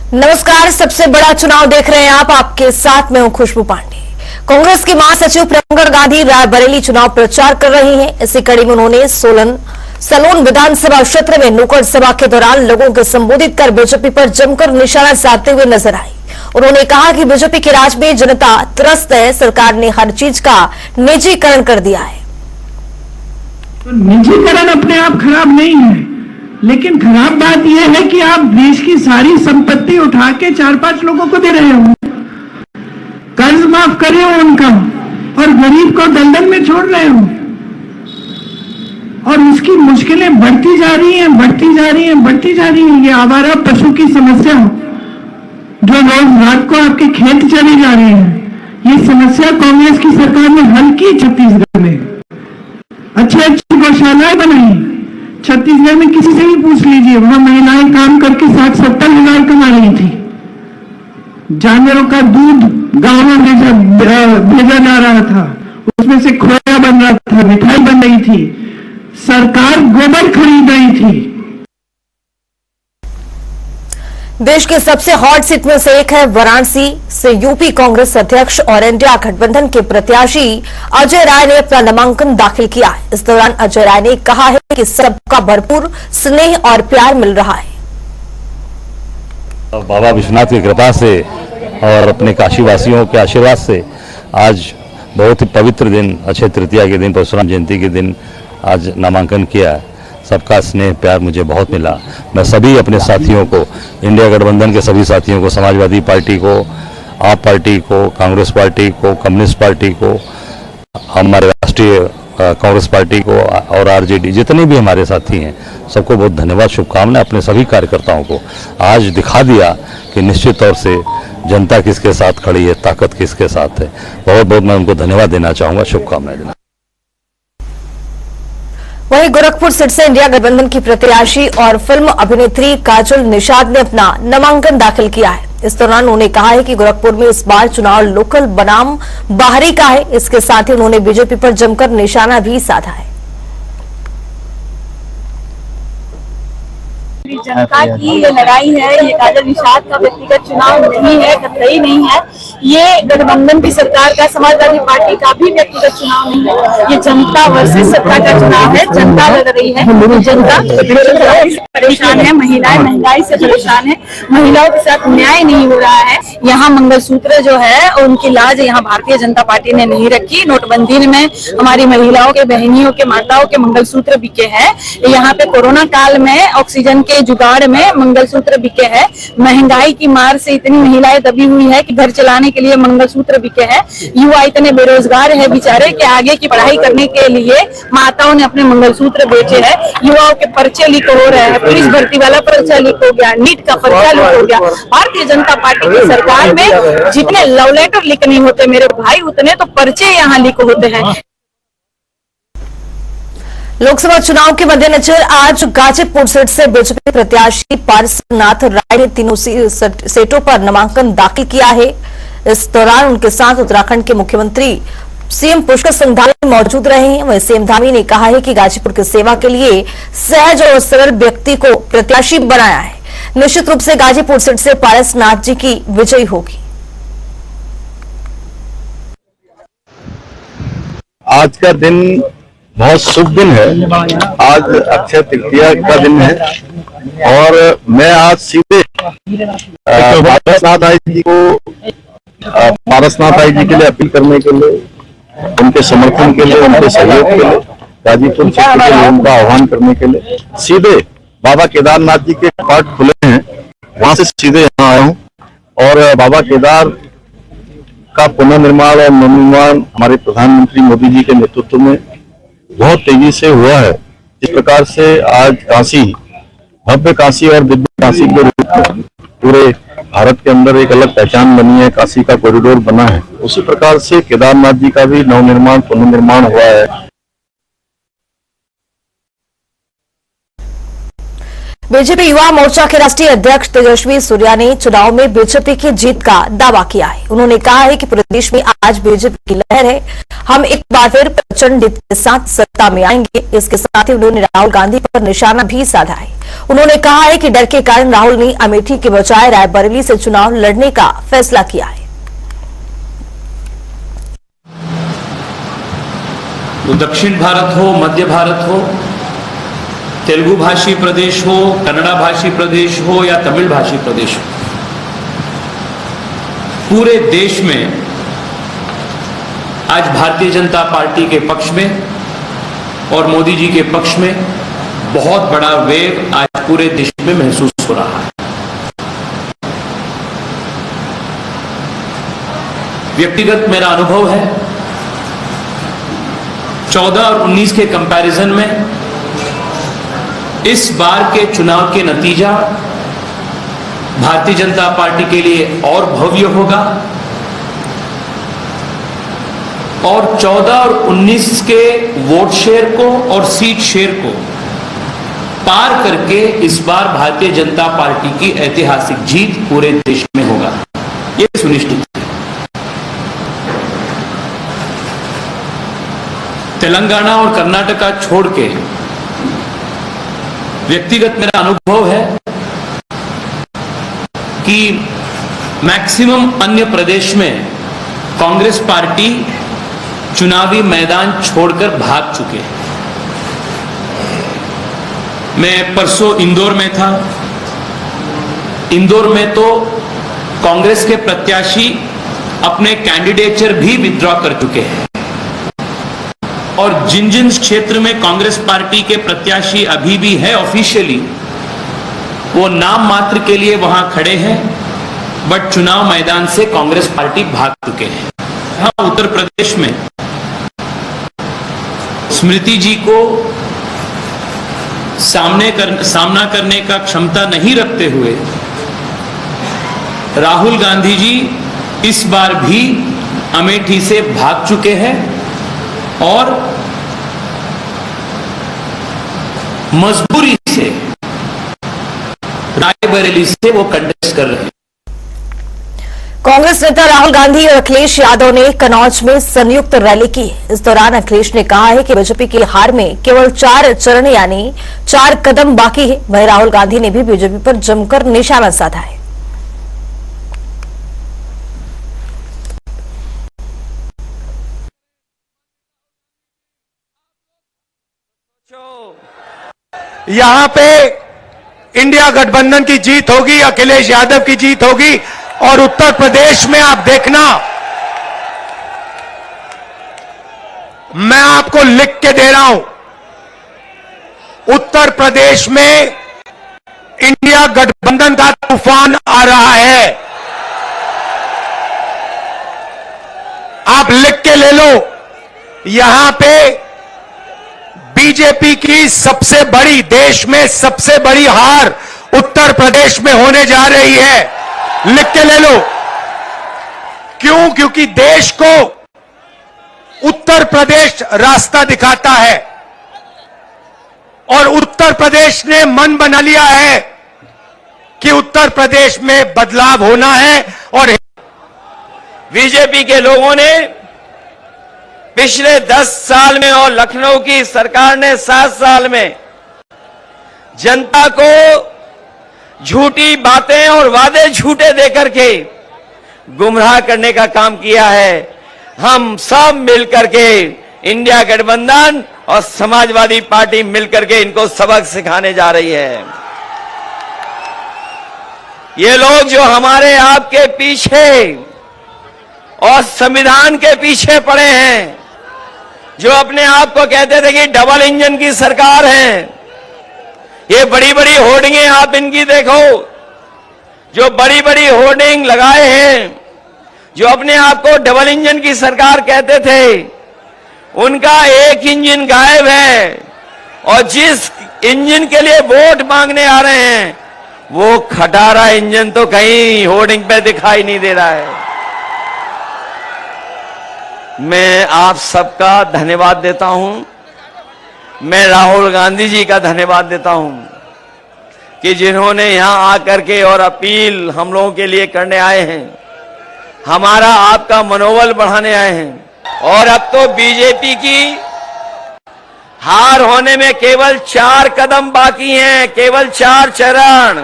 नमस्कार, सबसे बड़ा चुनाव देख रहे हैं आप। आपके साथ मैं हूं खुशबू पांडे। कांग्रेस की महासचिव प्रियंका गांधी रायबरेली चुनाव प्रचार कर रही हैं। इसी कड़ी में उन्होंने सलोन विधानसभा क्षेत्र में नुक्कड़ सभा के दौरान लोगों को संबोधित कर बीजेपी पर जमकर निशाना साधते हुए नजर आई। उन्होंने कहा कि बीजेपी के राज में जनता त्रस्त है, सरकार ने हर चीज का निजीकरण कर दिया है। तो निजीकरण अपने आप खराब नहीं है, लेकिन खराब बात यह है कि आप देश की सारी संपत्ति उठा के 4-5 लोगों को दे रहे हो, कर्ज माफ करे हो उनका, और गरीब को दलदल में छोड़ रहे हो, और उसकी मुश्किलें बढ़ती जा रही हैं, बढ़ती जा रही हैं, बढ़ती जा रही हैं। ये आवारा पशु की समस्या जो रोज रात को आपके खेत चले जा रहे हैं, ये समस्या कांग्रेस की सरकार ने हल की। छत्तीसगढ़ में अच्छी गौशालाएं बनाई। छत्तीसगढ़ में किसी से भी पूछ लीजिए, वहां महिलाएं काम करके 60-70 हजार कमा रही थी। जानवरों का दूध गांव में भेजा जा रहा था, उसमें से खोया बन रहा था, मिठाई बन रही थी, सरकार गोबर खरीद रही थी। देश के सबसे हॉट सीट में से एक है वाराणसी से यूपी कांग्रेस अध्यक्ष और इंडिया गठबंधन के प्रत्याशी अजय राय ने अपना नामांकन दाखिल किया। इस दौरान अजय राय ने कहा है कि सबका भरपूर स्नेह और प्यार मिल रहा है। बाबा विश्वनाथ की कृपा से और अपने काशी वासियों के आशीर्वाद से आज बहुत ही पवित्र दिन, अक्षय तृतीया के दिन, परशुराम जयंती के दिन आज नामांकन किया। सबका स्नेह प्यार मुझे बहुत मिला। मैं सभी अपने साथियों को, इंडिया गठबंधन के सभी साथियों को, समाजवादी पार्टी को, आप पार्टी को, कांग्रेस पार्टी को, कम्युनिस्ट पार्टी को, हमारे राष्ट्रीय कांग्रेस पार्टी को और आरजेडी, जितने भी हमारे साथी हैं, सबको बहुत धन्यवाद, शुभकामनाएं। अपने सभी कार्यकर्ताओं को आज दिखा दिया कि निश्चित तौर से जनता किसके साथ खड़ी है, ताकत किसके साथ है। बहुत बहुत मैं उनको धन्यवाद देना चाहूँगा, शुभकामनाएं देना। वहीं गोरखपुर सीट से इंडिया गठबंधन की प्रत्याशी और फिल्म अभिनेत्री काजोल निषाद ने अपना नामांकन दाखिल किया है। इस दौरान उन्होंने कहा है कि गोरखपुर में इस बार चुनाव लोकल बनाम बाहरी का है। इसके साथ ही उन्होंने बीजेपी पर जमकर निशाना भी साधा है। जनता की ये लड़ाई है, ये काजल निषाद का व्यक्तिगत चुनाव नहीं है, कतई नहीं है। ये गठबंधन की सरकार का, समाजवादी पार्टी का भी व्यक्तिगत चुनाव नहीं है। ये जनता वर्सेस सत्ता का चुनाव है। जनता लड़ रही है, जनता परेशान है, महिलाएं महंगाई से परेशान है, महिलाओं के साथ न्याय नहीं हो रहा है। यहाँ मंगलसूत्र जो है उनकी लाज यहाँ भारतीय जनता पार्टी ने नहीं रखी। नोटबंदी में हमारी महिलाओं के, बहनियों के, माताओं के मंगलसूत्र बिके हैं। यहाँ पे कोरोना काल में ऑक्सीजन के जुगाड़ में मंगलसूत्र बिके हैं। महंगाई की मार से इतनी महिलाएं दबी हुई है कि घर चलाने के लिए मंगलसूत्र बिके हैं। युवा इतने बेरोजगार है बेचारे कि आगे की पढ़ाई करने के लिए माताओं ने अपने मंगलसूत्र बेचे हैं। युवाओं के पर्चे लीक हो रहे हैं, पुलिस भर्ती वाला पर्चा लीक हो गया, नीट का पर्चा लीक हो गया। भारतीय जनता पार्टी की सरकार में जितने लव लेटर लीक नहीं होते मेरे भाई, उतने तो पर्चे यहाँ लीक होते हैं। लोकसभा चुनाव के मद्देनजर आज गाजीपुर सीट से बीजेपी प्रत्याशी पारसनाथ राय ने तीनों सीटों पर नामांकन दाखिल किया है। इस दौरान उनके साथ उत्तराखंड के मुख्यमंत्री सीएम पुष्कर सिंह धामी मौजूद रहे हैं। वहीं सीएम धामी ने कहा है कि गाजीपुर की सेवा के लिए सहज और सरल व्यक्ति को प्रत्याशी बनाया है। निश्चित रूप से गाजीपुर सीट से पारसनाथ जी की विजयी होगी। आज का दिन बहुत शुभ दिन है। आज अक्षय तृतीया का दिन है और मैं आज सीधे पारसनाथ आई जी के लिए अपील करने के लिए, उनके समर्थन के लिए, उनके सहयोग के लिए, गाजीपुर क्षेत्र के लिए उनका आह्वान करने के लिए सीधे बाबा केदारनाथ जी के कपाट खुले हैं, वहां से सीधे यहाँ आया हूँ। और बाबा केदार का पुनर्निर्माण और नवनिर्माण हमारे प्रधानमंत्री मोदी जी के नेतृत्व में बहुत तेजी से हुआ है। इस प्रकार से आज काशी, भव्य काशी और दिव्य काशी के रूप में पूरे भारत के अंदर एक अलग पहचान बनी है, काशी का कॉरिडोर बना है। उसी प्रकार से केदारनाथ जी का भी नवनिर्माण, पुनर्निर्माण हुआ है। बीजेपी युवा मोर्चा के राष्ट्रीय अध्यक्ष तेजस्वी सूर्या ने चुनाव में बीजेपी की जीत का दावा किया है। उन्होंने कहा है कि प्रदेश में आज बीजेपी की लहर है, हम एक बार फिर प्रचंड के साथ सत्ता में आएंगे। इसके साथ ही उन्होंने राहुल गांधी पर निशाना भी साधा है। उन्होंने कहा है कि डर के कारण राहुल ने अमेठी के बजाय रायबरेली से चुनाव लड़ने का फैसला किया है। वो दक्षिण भारत हो, मध्य भारत हो, तेलुगु भाषी प्रदेश हो, कन्नड़ा भाषी प्रदेश हो या तमिल भाषी प्रदेश हो, पूरे देश में आज भारतीय जनता पार्टी के पक्ष में और मोदी जी के पक्ष में बहुत बड़ा वेव आज पूरे देश में महसूस हो रहा है। व्यक्तिगत मेरा अनुभव है, 14 और 19 के कंपैरिजन में इस बार के चुनाव के नतीजा भारतीय जनता पार्टी के लिए और भव्य होगा और 14 और 19 के वोट शेयर को और सीट शेयर को पार करके इस बार भारतीय जनता पार्टी की ऐतिहासिक जीत पूरे देश में होगा, ये सुनिश्चित है। तेलंगाना और कर्नाटका छोड़ के व्यक्तिगत मेरा अनुभव है कि मैक्सिमम अन्य प्रदेश में कांग्रेस पार्टी चुनावी मैदान छोड़कर भाग चुके हैं। मैं परसों इंदौर में था। इंदौर में तो कांग्रेस के प्रत्याशी अपने कैंडिडेचर भी विथड्रॉ कर चुके हैं और जिन जिन क्षेत्र में कांग्रेस पार्टी के प्रत्याशी अभी भी है ऑफिशियली, वो नाम मात्र के लिए वहां खड़े हैं, बट चुनाव मैदान से कांग्रेस पार्टी भाग चुके हैं। हाँ, उत्तर प्रदेश में स्मृति जी को सामना करने का क्षमता नहीं रखते हुए राहुल गांधी जी इस बार भी अमेठी से भाग चुके हैं और मजबूरी से रायबरेली से वो कंटेस्ट कर रहे हैं। कांग्रेस नेता राहुल गांधी और अखिलेश यादव ने कन्नौज में संयुक्त रैली की। इस दौरान अखिलेश ने कहा है कि बीजेपी की हार में केवल 4 चरण यानी 4 कदम बाकी है। वहीं राहुल गांधी ने भी बीजेपी पर जमकर निशाना साधा है। यहां पे इंडिया गठबंधन की जीत होगी, अखिलेश यादव की जीत होगी और उत्तर प्रदेश में आप देखना, मैं आपको लिख के दे रहा हूं, उत्तर प्रदेश में इंडिया गठबंधन का तूफान आ रहा है। आप लिख के ले लो, यहां पे बीजेपी की सबसे बड़ी, देश में सबसे बड़ी हार उत्तर प्रदेश में होने जा रही है। लिख के ले लो। क्यों? क्योंकि देश को उत्तर प्रदेश रास्ता दिखाता है और उत्तर प्रदेश ने मन बना लिया है कि उत्तर प्रदेश में बदलाव होना है। और बीजेपी के लोगों ने पिछले 10 साल में और लखनऊ की सरकार ने 7 साल में जनता को झूठी बातें और वादे झूठे देकर के गुमराह करने का काम किया है। हम सब मिलकर के, इंडिया गठबंधन और समाजवादी पार्टी मिलकर के इनको सबक सिखाने जा रही है। ये लोग जो हमारे आपके पीछे और संविधान के पीछे पड़े हैं, जो अपने आप को कहते थे कि डबल इंजन की सरकार है, ये बड़ी बड़ी होर्डिंगें आप इनकी देखो, जो बड़ी बड़ी होर्डिंग लगाए हैं, जो अपने आप को डबल इंजन की सरकार कहते थे, उनका एक इंजन गायब है और जिस इंजन के लिए वोट मांगने आ रहे हैं वो खटारा इंजन तो कहीं होर्डिंग पे दिखाई नहीं दे रहा है। मैं आप सबका धन्यवाद देता हूं। मैं राहुल गांधी जी का धन्यवाद देता हूं कि जिन्होंने यहां आकर के और अपील हम लोगों के लिए करने आए हैं, हमारा आपका मनोबल बढ़ाने आए हैं। और अब तो बीजेपी की हार होने में केवल 4 कदम बाकी हैं, केवल 4 चरण,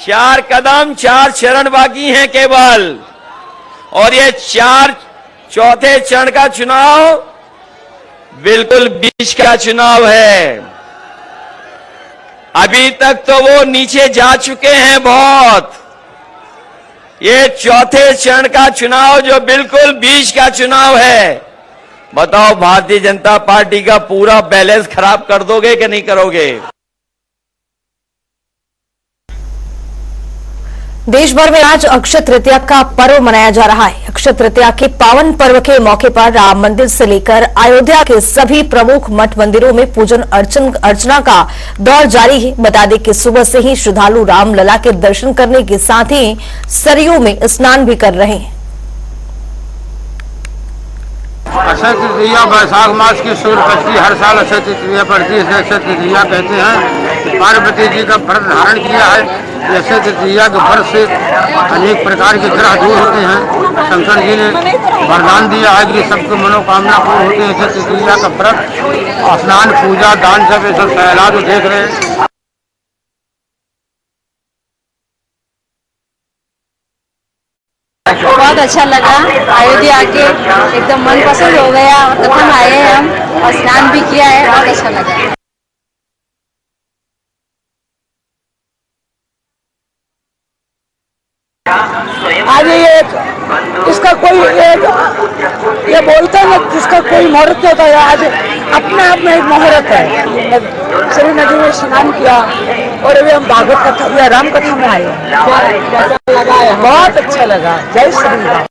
4 कदम 4 चरण बाकी हैं केवल। और ये चौथे चरण का चुनाव बिल्कुल बीच का चुनाव है। अभी तक तो वो नीचे जा चुके हैं बहुत। ये चौथे चरण का चुनाव जो बिल्कुल बीच का चुनाव है, बताओ भारतीय जनता पार्टी का पूरा बैलेंस खराब कर दोगे कि नहीं करोगे? देश भर में आज अक्षय तृतीया का पर्व मनाया जा रहा है। अक्षय तृतीया के पावन पर्व के मौके पर राम मंदिर से लेकर अयोध्या के सभी प्रमुख मठ मंदिरों में पूजन अर्चना का दौर जारी है। बता दें कि सुबह से ही श्रद्धालु रामलला के दर्शन करने के साथ ही सरयू में स्नान भी कर रहे हैं। अक्षय तृतीया वैशाख मास की शुक्ल पक्ष की हर साल अक्षय तृतीया पड़ती है। इसे अक्षय तृतीया कहते हैं। पार्वती जी का व्रत धारण किया है। अक्षय तृतीया के व्रत से अनेक प्रकार के ग्रह दूर होते हैं। शंकर जी ने वरदान दिया है कि सबके मनोकामना पूर्ण होते हैं। अक्षय तृतीया का व्रत, स्नान, पूजा, दान सब ये सब सहला जो देख रहे हैं। बहुत अच्छा लगा, अयोध्या आके एकदम मन पसंद हो गया। प्रथम आए हैं हम और स्नान भी किया है, बहुत अच्छा लगा। आज ये इसका कोई ये बोलते हैं जिसका कोई मुहूर्त होता है, आज अपने आप में एक मुहूर्त है। सभी नदी में स्नान किया और अभी हम भागवत कथा या राम कथा में आए। बहुत अच्छा लगा। जय श्री राम।